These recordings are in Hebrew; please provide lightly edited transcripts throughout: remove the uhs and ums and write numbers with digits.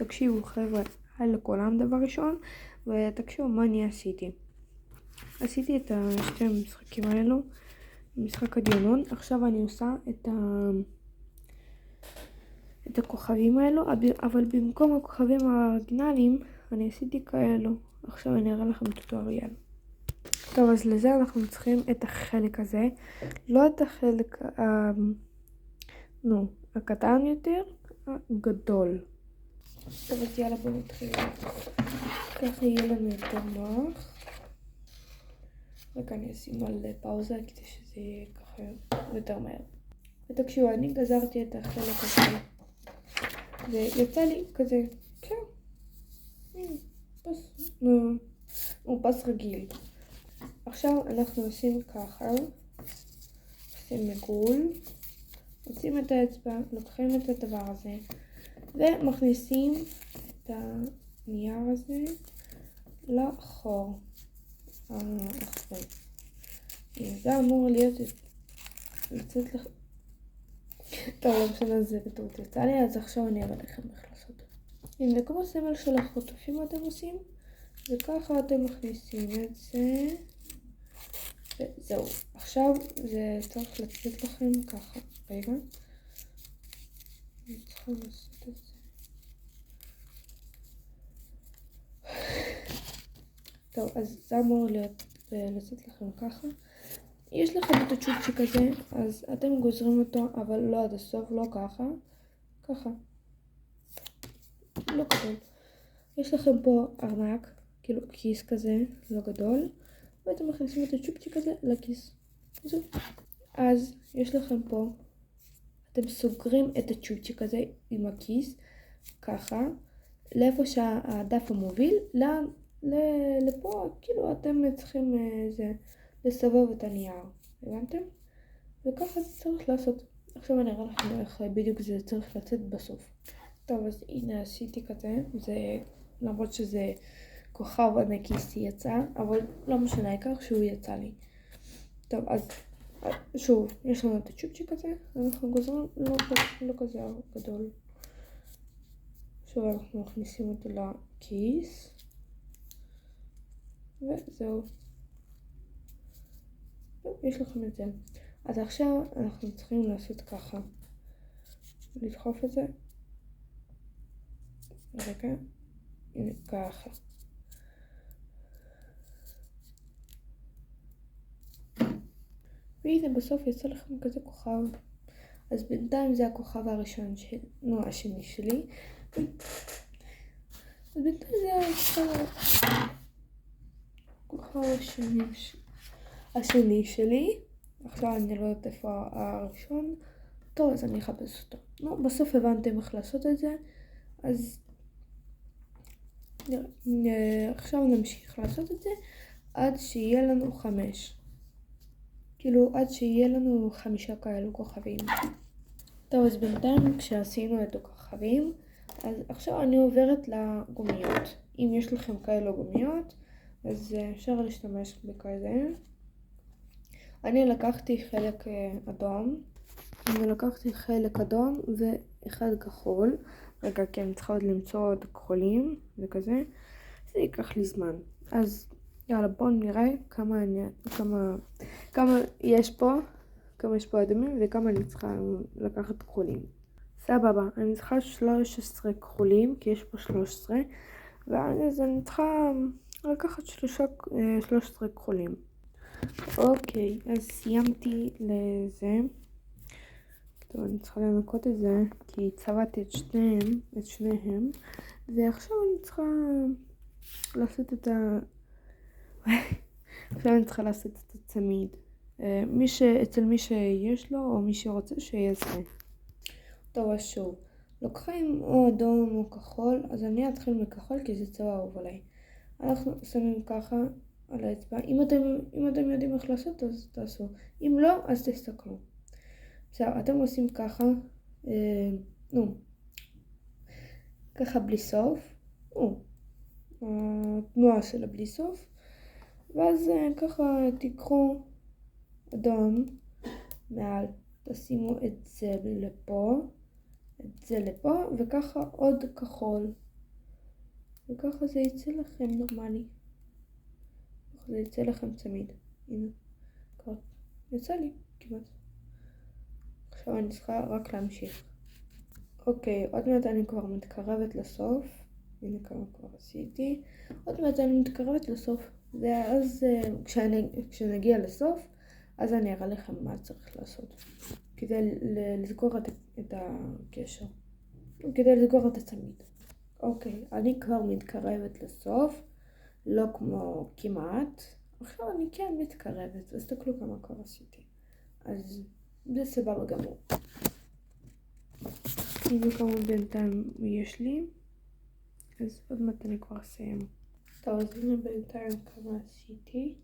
תקשיבו חבר'ה, היי לכולם דבר ראשון, ותקשיבו מה אני עשיתי. עשיתי את שתי המשחקים האלו, משחק הדיונון. עכשיו אני עושה את הכוכבים האלו, אבל במקום הכוכבים האורגינליים אני עשיתי כאלו. עכשיו אני אראה לכם טוטוריאל. טוב, אז לזה אנחנו צריכים את החלק הזה, לא את החלק הקטן יותר, הגדול. טוב, אז יאללה בואו נתחיל. ככה יהיה לנו יותר נוח. רק אני אשים על פאוזה כדי שזה יהיה ככה יותר מהר. ותקשיבו, אני גזרתי את החלק הזה ויצא לי כזה, הוא פס רגיל. עכשיו אנחנו עושים ככה, עושים מגול, מוצאים את האצבע, לוקחים את הדבר הזה ומכניסים את הנייר הזה לחור האחורי. זה אמור לצאת לך. טוב, לא משנה, זה בטעות יצא לי, אז עכשיו אני אראה לכם איך לעשות. הנה, כמו סמל של החוטפים אתם עושים, וככה אתם מכניסים את זה, וזהו. עכשיו זה צריך לצאת לכם ככה. רגע. אני צריכה לעשות את זה. טוב, אז זה אמור לצאת לכם ככה. יש לכם את הצ'ופצ'יק הזה, אז אתם גוזרים אותו, אבל לא עד הסוף, לא ככה. ככה. לא גדול. יש לכם פה ארנק, כאילו כיס כזה, לא גדול, ואתם מכניסים את הצ'ופצ'יק הזה לכיס. זהו. אז יש לכם פה, אתם סוגרים את הצ'ופצ'יק הזה עם הכיס, ככה, לאיפה שהדף המוביל, לפה, כאילו אתם צריכים לסובב את הנייר, הבנתם? וככה זה צריך לעשות. עכשיו אני אראה לכם איך בדיוק זה צריך לצאת בסוף. טוב, אז הנה עשיתי כזה, למרות שזה כוכב ענקיסטי יצא, אבל לא משנה, העיקר שהוא יצא לי. טוב, אז שוב, יש לנו את הצ'ופצ'יק הזה, אנחנו גוזרים לא כזה גדול. שוב אנחנו מכניסים אותו לכיס, וזהו. יש לכם את זה. אז עכשיו אנחנו צריכים לעשות ככה. לדחוף את זה. רגע. הנה ככה. והנה בסוף יצא לכם כזה כוכב. אז בינתיים זה הכוכב הראשון השני שלי. אז בינתיים זה הכוכב השני שלי. עכשיו אני לא יודעת איפה הראשון. טוב, אז אני אחפש אותו. בסוף הבנתם איך לעשות את זה. אז עכשיו נמשיך לעשות את זה עד שיהיה לנו 5. כאילו עד שיהיה לנו 5 כאלו כוכבים. טוב, אז בינתיים כשעשינו את הכוכבים, אז עכשיו אני עוברת לגומיות. אם יש לכם כאלו גומיות, אז אפשר להשתמש בכזה. אני לקחתי חלק אדום, ואחד כחול. רגע, כי אני צריכה עוד למצוא עוד כחולים וכזה. זה ייקח לי זמן. אז יאללה, בואו נראה כמה יש פה אדומים וכמה אני צריכה לקחת כחולים. סבבה, אני צריכה 13 כחולים, כי יש פה 13, ואז אני צריכה לקחת 13 כחולים. אוקיי, אז סיימתי לזה. טוב, אני צריכה לנקות את זה, כי צבעתי את שניהם, ועכשיו אני צריכה לעשות את הצמיד. אצל מי שיש לו, או מי שרוצה שיעשה. טוב, אז שוב, לוקחים או אדום או כחול, אז אני אתחיל מכחול כי זה צבע אהוב עליי. אנחנו שמים ככה על האצבע. אם אתם יודעים איך לעשות, אז תעשו. אם לא, אז תסתכלו. בסדר, אתם עושים ככה, ככה בלי סוף, התנועה של בלי סוף, ואז ככה תיקחו אדום מעל, תשימו את זה לפה, וככה עוד כחול וככה זה יצא לכם נורמלי. ככה זה יצא לכם צמיד. הנה, כבר יצא לי כמעט. עכשיו אני צריכה רק להמשיך. אוקיי, עוד מעט אני כבר מתקרבת לסוף. הנה כמה כבר עשיתי. עוד מעט אני מתקרבת לסוף. ואז כשנגיע לסוף, אז אני אראה לכם מה צריך לעשות. כדי לסגור את הקשר. כדי לסגור את הצמיד. אוקיי, אני כבר מתקרבת לסוף. לא כמו כמעט. עכשיו אני כן מתקרבת. אז תסתכלו כמה כבר עשיתי. אז זה סבבה גמור. הנה כמה בינתיים יש לי. אז עוד מעט אני כבר אסיים. טוב, אז הנה בינתיים כמה עשיתי.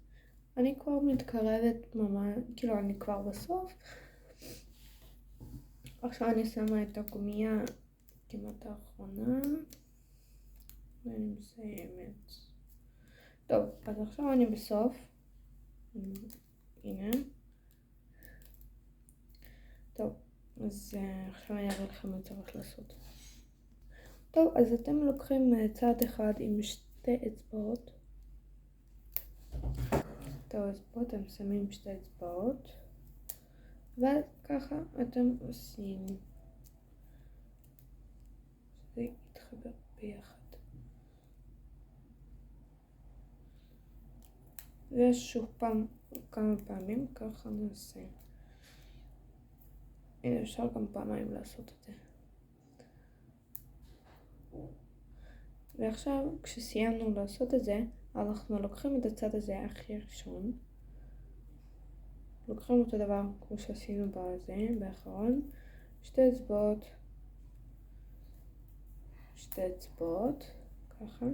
אני כבר מתקרבת ממש, כאילו אני כבר בסוף. עכשיו אני שמה את הגומייה כמעט האחרונה. ואני מסיימת. טוב, אז עכשיו אני בסוף. הנה. טוב, אז עכשיו אני אראה לכם מה צריך לעשות. טוב, אז אתם לוקחים צעד אחד עם שתי אצבעות. טוב, אז פה אתם שמים שתי אצבעות. וככה אתם עושים. זה יתחבר ביחד. ושוב פעם, כמה פעמים, ככה נעשה. הנה, אפשר גם פעמיים לעשות את זה. ועכשיו, כשסיימנו לעשות את זה, אנחנו לוקחים את הצד הזה הכי ראשון. לוקחים אותו דבר כמו שעשינו בזה, באחרון. שתי אצבעות, ככה.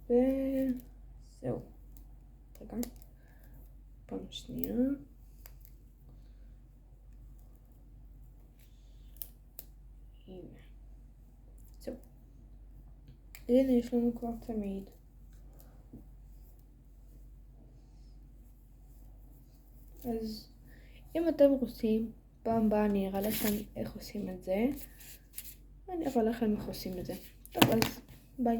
וזהו. רגע. פעם שנייה. הנה. זהו. הנה יש לנו כבר צמיד. אז אם אתם רוצים, פעם הבאה אני אראה לכם איך עושים את זה. ואני אראה לכם איך עושים את זה. טוב, אז ביי.